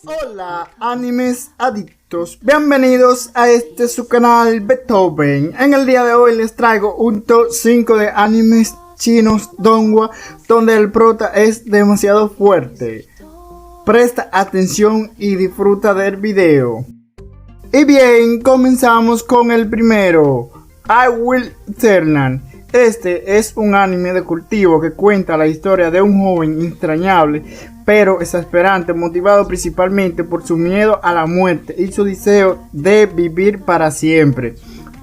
Hola animes adictos, bienvenidos a este su canal Beethoven. En el día de hoy les traigo un top 5 de animes chinos donghua donde el prota es demasiado fuerte. Presta atención y disfruta del video. Y bien, comenzamos con el primero, I Will Eternal. Este es un anime de cultivo que cuenta la historia de un joven entrañable pero exasperante, motivado principalmente por su miedo a la muerte y su deseo de vivir para siempre,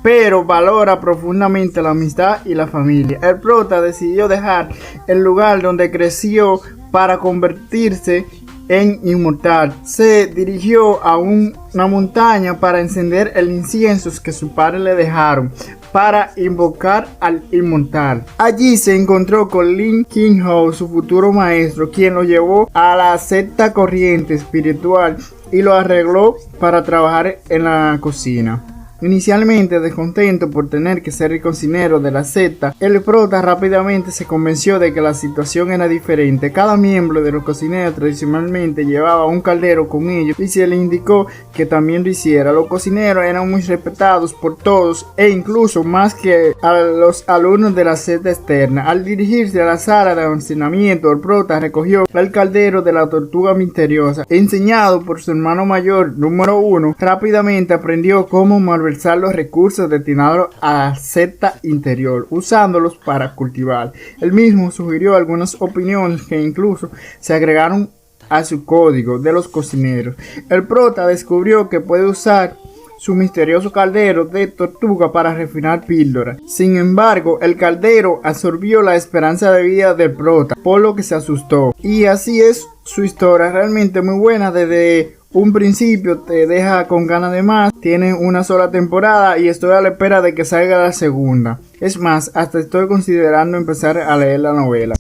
pero valora profundamente la amistad y la familia. El prota decidió dejar el lugar donde creció para convertirse en inmortal. Se dirigió a una montaña para encender el incienso que sus padres le dejaron para invocar al inmortal. Allí se encontró con Lin Qingho, su futuro maestro, quien lo llevó a la secta corriente espiritual y lo arregló para trabajar en la cocina. Inicialmente descontento por tener que ser el cocinero de la secta, el prota rápidamente se convenció de que la situación era diferente. Cada miembro de los cocineros tradicionalmente llevaba un caldero con ellos y se le indicó que también lo hiciera. Los cocineros eran muy respetados por todos e incluso más que a los alumnos de la secta externa. Al dirigirse a la sala de almacenamiento, el prota recogió el caldero de la tortuga misteriosa. Enseñado por su hermano mayor número 1, rápidamente aprendió cómo malversar los recursos destinados a la secta interior, usándolos para cultivar. Él mismo sugirió algunas opiniones que incluso se agregaron a su código de los cocineros. El prota descubrió que puede usar su misterioso caldero de tortuga para refinar píldoras. Sin embargo, el caldero absorbió la esperanza de vida del prota, por lo que se asustó. Y así es su historia, realmente muy buena. Desde un principio te deja con ganas de más. Tiene una sola temporada y estoy a la espera de que salga la segunda. Es más, hasta estoy considerando empezar a leer la novela.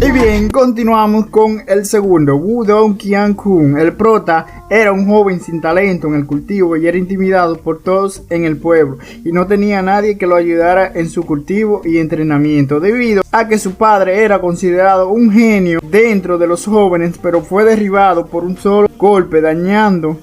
Y bien, continuamos con el segundo, Wudong Qian-kun. El prota era un joven sin talento en el cultivo y era intimidado por todos en el pueblo y no tenía nadie que lo ayudara en su cultivo y entrenamiento, debido a que su padre era considerado un genio dentro de los jóvenes, pero fue derribado por un solo golpe, dañando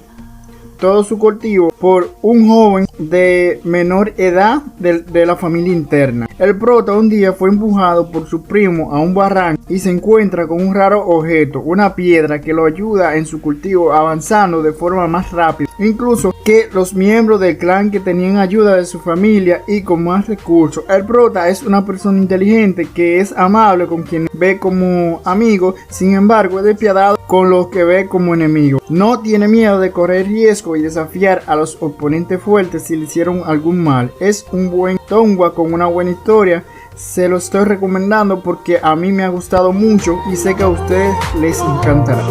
todo su cultivo por un joven de menor edad de la familia interna. El prota un día fue empujado por su primo a un barranco y se encuentra con un raro objeto, una piedra que lo ayuda en su cultivo, avanzando de forma más rápida, incluso que los miembros del clan que tenían ayuda de su familia y con más recursos. El prota es una persona inteligente que es amable con quien ve como amigo, sin embargo es despiadado con los que ve como enemigo. No tiene miedo de correr riesgo y desafiar a los oponentes fuertes si le hicieron algún mal. Es un buen donghua con una buena historia. Se lo estoy recomendando porque a mí me ha gustado mucho y sé que a ustedes les encantará.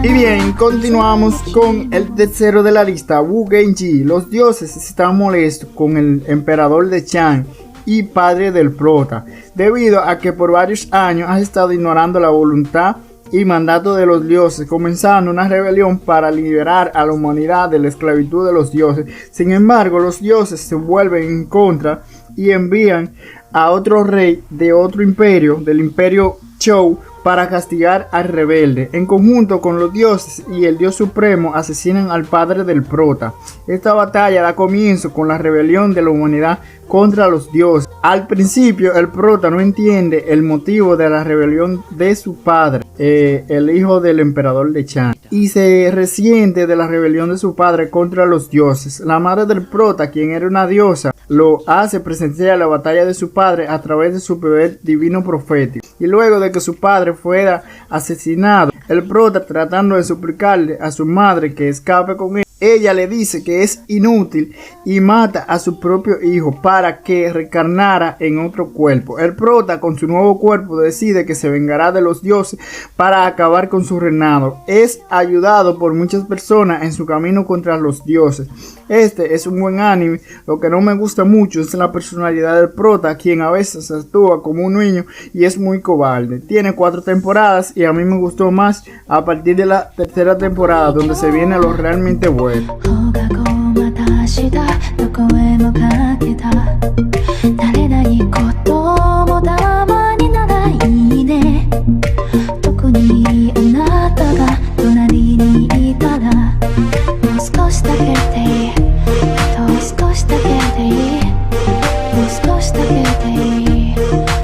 Y bien, continuamos con el tercero de la lista, Wu Genji. Los dioses están molestos con el emperador de Chang y padre del prota, debido a que por varios años ha estado ignorando la voluntad y mandato de los dioses, comenzando una rebelión para liberar a la humanidad de la esclavitud de los dioses. Sin embargo, los dioses se vuelven en contra y envían a otro rey de otro imperio, del imperio Zhou, para castigar al rebelde. En conjunto con los dioses y el dios supremo asesinan al padre del prota. Esta batalla da comienzo con la rebelión de la humanidad contra los dioses. Al principio el prota no entiende el motivo de la rebelión de su padre, el hijo del emperador de Chan, y se resiente de la rebelión de su padre contra los dioses. La madre del prota, quien era una diosa, lo hace presenciar la batalla de su padre a través de su poder divino profético. Y luego de que su padre fuera asesinado, el prota, tratando de suplicarle a su madre que escape con él, ella le dice que es inútil y mata a su propio hijo para que reencarnara en otro cuerpo. El prota, con su nuevo cuerpo, decide que se vengará de los dioses para acabar con su reinado. Es ayudado por muchas personas en su camino contra los dioses. Este es un buen anime. Lo que no me gusta mucho es la personalidad del prota, quien a veces actúa como un niño y es muy cobarde. Tiene 4 temporadas y a mí me gustó más a partir de la 3ª temporada, donde se viene lo realmente bueno.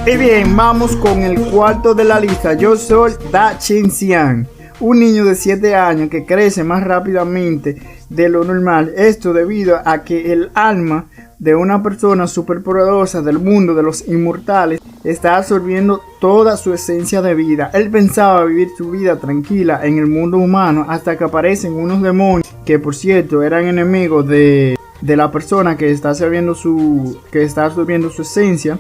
Y bien, vamos con el cuarto de la lista. Yo soy Da Chenxian, un niño de 7 años que crece más rápidamente de lo normal. Esto debido a que el alma de una persona superpoderosa del mundo de los inmortales está absorbiendo toda su esencia de vida. Él pensaba vivir su vida tranquila en el mundo humano hasta que aparecen unos demonios que, por cierto, eran enemigos de la persona que está absorbiendo su esencia.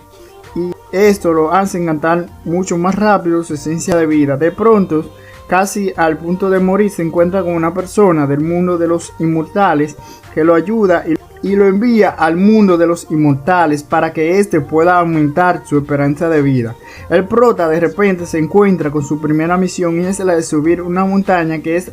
Y esto lo hace encantar mucho más rápido su esencia de vida. De pronto, casi al punto de morir, se encuentra con una persona del mundo de los inmortales que lo ayuda y lo envía al mundo de los inmortales para que éste pueda aumentar su esperanza de vida. El prota de repente se encuentra con su primera misión, y es la de subir una montaña, que es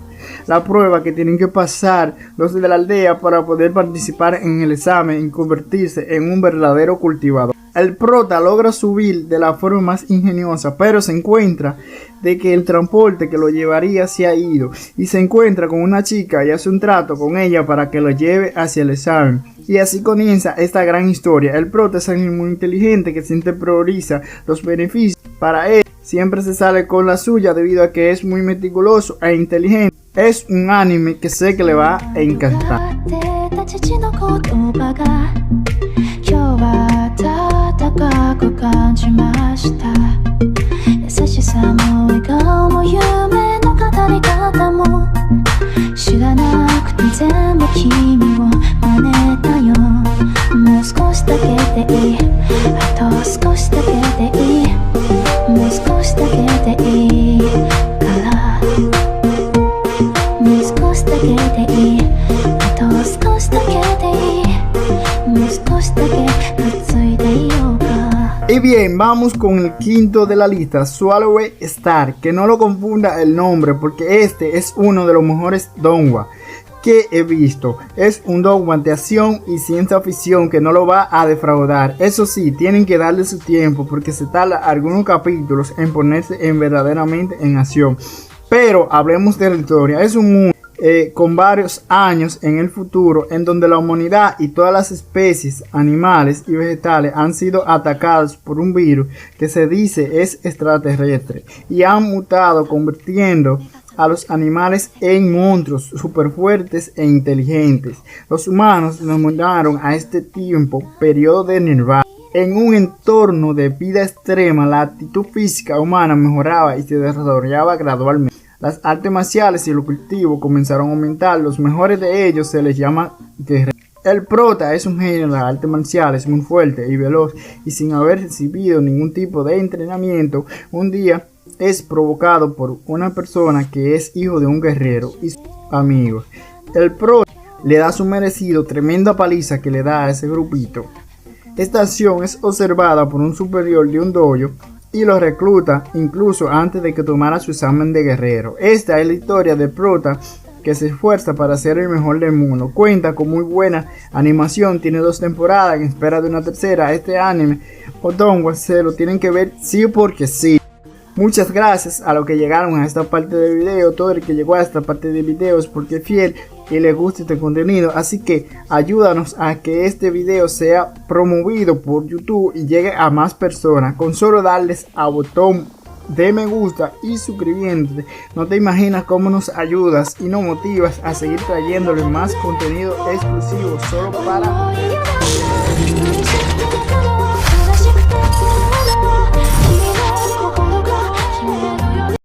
la prueba que tienen que pasar los de la aldea para poder participar en el examen y convertirse en un verdadero cultivador. El prota logra subir de la forma más ingeniosa, pero se encuentra de que el transporte que lo llevaría se ha ido, y se encuentra con una chica y hace un trato con ella para que lo lleve hacia el examen. Y así comienza esta gran historia. El prota es alguien muy inteligente que siempre prioriza los beneficios para él. Siempre se sale con la suya debido a que es muy meticuloso e inteligente. Es un anime que sé que le va a encantar. Y bien, vamos con el quinto de la lista, Swallowed Star, que no lo confunda el nombre porque este es uno de los mejores donghua que he visto. Es un donghua de acción y ciencia ficción que no lo va a defraudar. Eso sí, tienen que darle su tiempo porque se tarda algunos capítulos en ponerse verdaderamente en acción. Pero hablemos de la historia. Es un mundo con varios años en el futuro, en donde la humanidad y todas las especies animales y vegetales han sido atacadas por un virus que se dice es extraterrestre y han mutado, convirtiendo a los animales en monstruos super fuertes e inteligentes. Los humanos nos mudaron a este periodo de nirvana. En un entorno de vida extrema, la actitud física humana mejoraba y se desarrollaba gradualmente. Las artes marciales y el cultivo comenzaron a aumentar. Los mejores de ellos se les llama guerreros. El prota es un genio de las artes marciales muy fuerte y veloz, y sin haber recibido ningún tipo de entrenamiento, un día es provocado por una persona que es hijo de un guerrero y sus amigos. El prota le da su merecido tremenda paliza que le da a ese grupito. Esta acción es observada por un superior de un dojo y lo recluta incluso antes de que tomara su examen de guerrero. Esta es la historia del prota que se esfuerza para ser el mejor del mundo. Cuenta con muy buena animación, tiene 2 temporadas en espera de una tercera. Este anime o donghua se lo tienen que ver sí porque sí. Muchas gracias a los que llegaron a esta parte del video. Todo el que llegó a esta parte del video es porque es fiel. y les guste este contenido. Así que ayúdanos a que este video sea promovido por YouTube y llegue a más personas con solo darles a botón de me gusta y suscribiéndote. No te imaginas cómo nos ayudas y nos motivas a seguir trayéndole más contenido exclusivo solo para